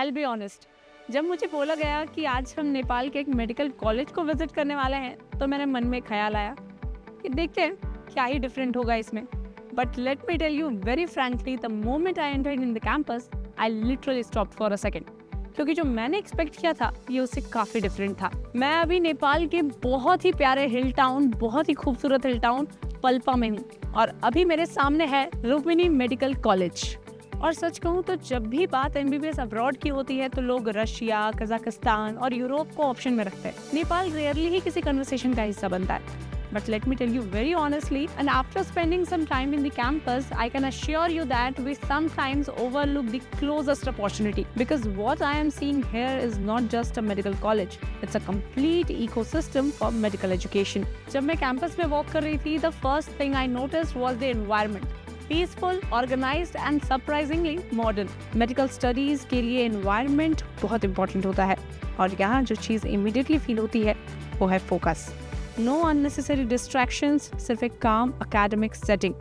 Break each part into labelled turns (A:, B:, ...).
A: I'll be honest, जब मुझे बोला गया कि आज हम नेपाल के एक मेडिकल कॉलेज को विजिट करने वाले हैं, तो मेरे मन में ख्याल आया कि देखते हैं क्या ही डिफरेंट होगा इसमें। But let me tell you very frankly, the moment I entered in the campus, I literally stopped for a second, क्योंकि जो मैंने एक्सपेक्ट किया था ये उससे काफ़ी डिफरेंट था। मैं अभी नेपाल के बहुत ही प्यारे हिल टाउन, बहुत ही खूबसूरत हिल टाउन पल्पा में हूँ, और अभी मेरे सामने है लुम्बिनी मेडिकल कॉलेज। और सच कहूँ तो जब भी बात MBBS अब्रॉड की होती है तो लोग रशिया, कजाकिस्तान और यूरोप को ऑप्शन में रखते हैं। नेपाल रेयरली ही किसी कन्वर्सेशन का हिस्सा बनता है। But let me tell you very honestly, and after spending some time in the campus, I can assure you that we sometimes overlook the closest opportunity, because what I am seeing here is not just a medical college, it's a complete ecosystem for medical education. जब मैं campus में walk कर रही थी, the first thing I noticed was the environment. Peaceful, organized and surprisingly modern. Medical studies के लिए environment बहुत important होता है, और यहाँ जो चीज़ immediately feel होती है वो है focus. No unnecessary distractions, सिर्फ एक calm academic setting.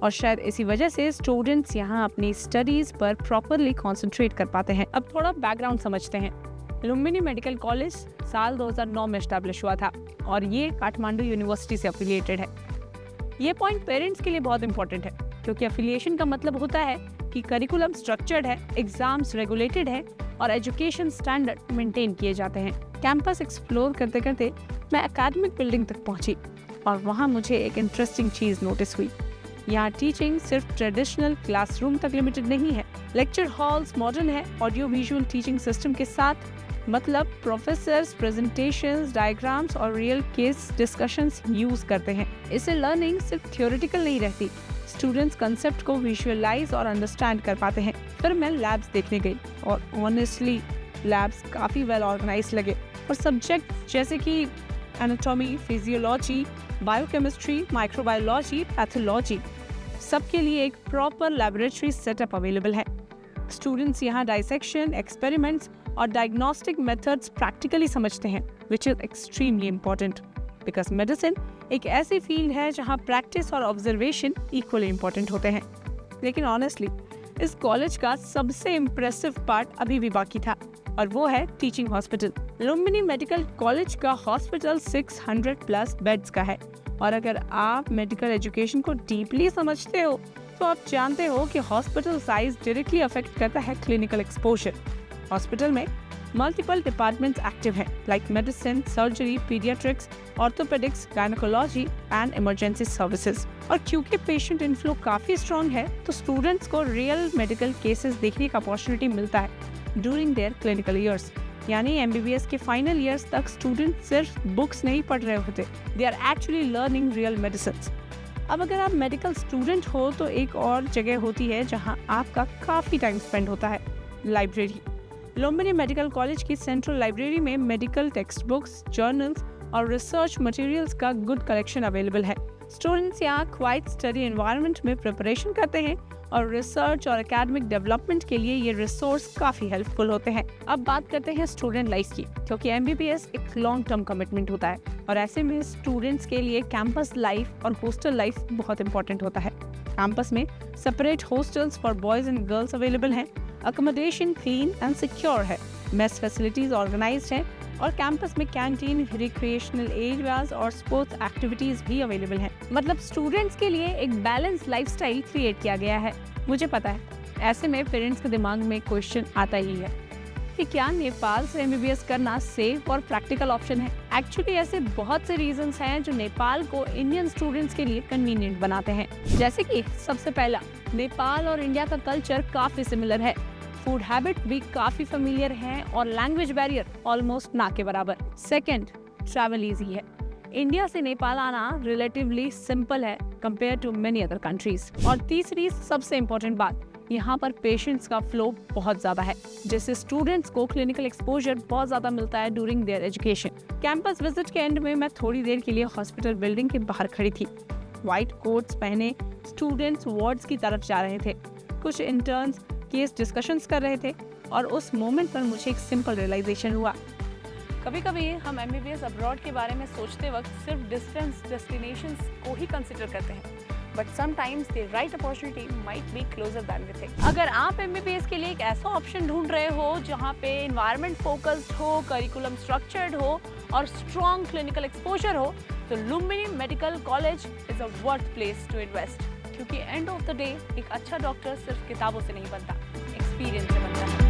A: और शायद इसी वजह से स्टूडेंट्स यहाँ अपनी स्टडीज पर प्रॉपरली कॉन्सेंट्रेट कर पाते हैं। अब थोड़ा बैकग्राउंड समझते हैं। लुम्बिनी मेडिकल कॉलेज साल 2009 में एस्टैब्लिश हुआ था, और ये काठमांडू यूनिवर्सिटी से एफिलिएटेड है। ये पॉइंट पेरेंट्स के लिए बहुत इंपॉर्टेंट है, क्योंकि एफिलिएशन का मतलब होता है कि करिकुलम स्ट्रक्चर्ड है, एग्जाम्स रेगुलेटेड है और एजुकेशन स्टैंडर्ड मेंटेन किए जाते हैं। कैंपस एक्सप्लोर करते करते मैं एकेडमिक बिल्डिंग तक पहुंची, और वहां मुझे एक इंटरेस्टिंग चीज़ नोटिस हुई। यहाँ टीचिंग सिर्फ ट्रेडिशनल क्लासरूम तक लिमिटेड नहीं है। लेक्चर हॉल्स मॉडर्न है, ऑडियो विजुअल टीचिंग सिस्टम के साथ, मतलब प्रोफेसर्स प्रेजेंटेशंस, डायग्राम्स और रियल केस डिस्कशंस यूज करते हैं। इससे लर्निंग सिर्फ थियोरेटिकल नहीं रहती, स्टूडेंट्स कंसेप्ट को विजुअलाइज और अंडरस्टैंड कर पाते हैं। फिर मैं लैब्स देखने गई, और ऑनेस्टली लैब्स काफ़ी वेल ऑर्गेनाइज लगे, और सब्जेक्ट जैसे कि anatomy, physiology, biochemistry, microbiology, pathology, सबके लिए एक प्रॉपर लैबोरेटरी सेटअप अवेलेबल है। स्टूडेंट्स यहाँ डाइसेक्शन, एक्सपेरिमेंट्स और डायग्नोस्टिक मेथड्स प्रैक्टिकली समझते हैं, which is extremely important, because medicine एक ऐसी फील्ड है जहाँ प्रैक्टिस और ऑब्जर्वेशन इक्वली इम्पॉर्टेंट होते हैं। लेकिन ऑनेस्टली इस कॉलेज का सबसे इम्प्रेसिव पार्ट अभी भी बाकी था, और वो है teaching hospital. Lumbini medical college का हॉस्पिटल 600+ बेड्स का है, और अगर आप मेडिकल एजुकेशन को डीपली समझते हो तो आप जानते हो कि हॉस्पिटल साइज डायरेक्टली अफेक्ट करता है क्लिनिकल एक्सपोजर। हॉस्पिटल में मल्टीपल डिपार्टमेंट्स एक्टिव हैं, like medicine, surgery, paediatrics, orthopaedics, gynaecology and emergency services. और क्योंकि पेशेंट इनफ्लो काफ़ी स्ट्रॉन्ग है, तो स्टूडेंट्स को रियल मेडिकल केसेस देखने का अपॉर्चुनिटी मिलता है ड्यूरिंग देयर क्लिनिकल ईयर्स। यानी MBBS के फाइनल ईयर्स तक स्टूडेंट सिर्फ बुक्स नहीं पढ़ रहे होते, they are actually learning real medicine. अब अगर आप मेडिकल स्टूडेंट हो तो एक और जगह होती है जहाँ आपका काफ़ी टाइम स्पेंड होता है, लाइब्रेरी। लुम्बिनी मेडिकल कॉलेज की सेंट्रल लाइब्रेरी में मेडिकल टेक्स्ट बुक्स, जर्नल्स और रिसर्च मटेरियल्स का गुड कलेक्शन अवेलेबल है। स्टूडेंट्स यहाँ क्वाइट स्टडी एनवायरनमेंट में प्रिपरेशन करते हैं, और रिसर्च और एकेडमिक डेवलपमेंट के लिए ये रिसोर्स काफ़ी हेल्पफुल होते हैं। अब बात करते हैं स्टूडेंट लाइफ की, क्योंकि MBBS एक लॉन्ग टर्म कमिटमेंट होता है, और ऐसे में स्टूडेंट्स के लिए कैंपस लाइफ और हॉस्टल लाइफ बहुत इंपॉर्टेंट होता है। कैंपस में separate hostels for boys and girls available हैं, अकोमोडेशन क्लीन एंड सिक्योर है, मेस फैसिलिटीज ऑर्गेनाइज्ड हैं, और कैंपस में कैंटीन, रिक्रिएशनल एरियाज और स्पोर्ट्स एक्टिविटीज भी अवेलेबल हैं। मतलब स्टूडेंट्स के लिए एक बैलेंस लाइफस्टाइल क्रिएट किया गया है। मुझे पता है ऐसे में पेरेंट्स के दिमाग में क्वेश्चन आता ही है कि क्या नेपाल से MBBS करना सेफ और प्रैक्टिकल ऑप्शन है। एक्चुअली ऐसे बहुत से रीजंस हैं जो नेपाल को इंडियन स्टूडेंट्स के लिए कन्वीनियंट बनाते हैं। जैसे कि सबसे पहला, नेपाल और इंडिया का कल्चर काफी सिमिलर है, फूड हैबिट भी काफी फेमिलियर हैं, और लैंग्वेज बैरियर ऑलमोस्ट ना के बराबर। सेकंड, ट्रैवल इजी है। इंडिया से नेपाल आना रिलेटिवली सिंपल है compare to many other countries. और तीसरी सबसे इम्पोर्टेंट बात, यहाँ पर पेशेंट्स का फ्लो बहुत ज्यादा है, जिससे स्टूडेंट्स को क्लिनिकल एक्सपोजर बहुत ज्यादा मिलता है during there education. Campus visit के एंड में मैं थोड़ी देर के लिए हॉस्पिटल बिल्डिंग के बाहर खड़ी थी। व्हाइट कोट्स पहने स्टूडेंट्स वार्ड्स की तरफ जा रहे थे, कुछ इंटर्न्स केस डिस्कशंस कर रहे थे, और उस मोमेंट पर मुझे एक सिंपल रियलाइजेशन हुआ। कभी कभी हम MBBS अब्रॉड के बारे में सोचते वक्त सिर्फ डिस्टेंस डेस्टिनेशंस को ही कंसिडर करते हैं, but sometimes the right opportunity might be closer than we think. अगर आप MBBS के लिए एक ऐसा ऑप्शन ढूंढ रहे हो जहाँ पे एनवायरनमेंट फोकस्ड हो, करिकुलम स्ट्रक्चर्ड हो और स्ट्रॉन्ग क्लिनिकल एक्सपोजर हो, तो Lumbini medical college is a worth place to invest. क्योंकि एंड ऑफ द डे एक अच्छा डॉक्टर सिर्फ किताबों से नहीं बनता, एक्सपीरियंस से बनता है।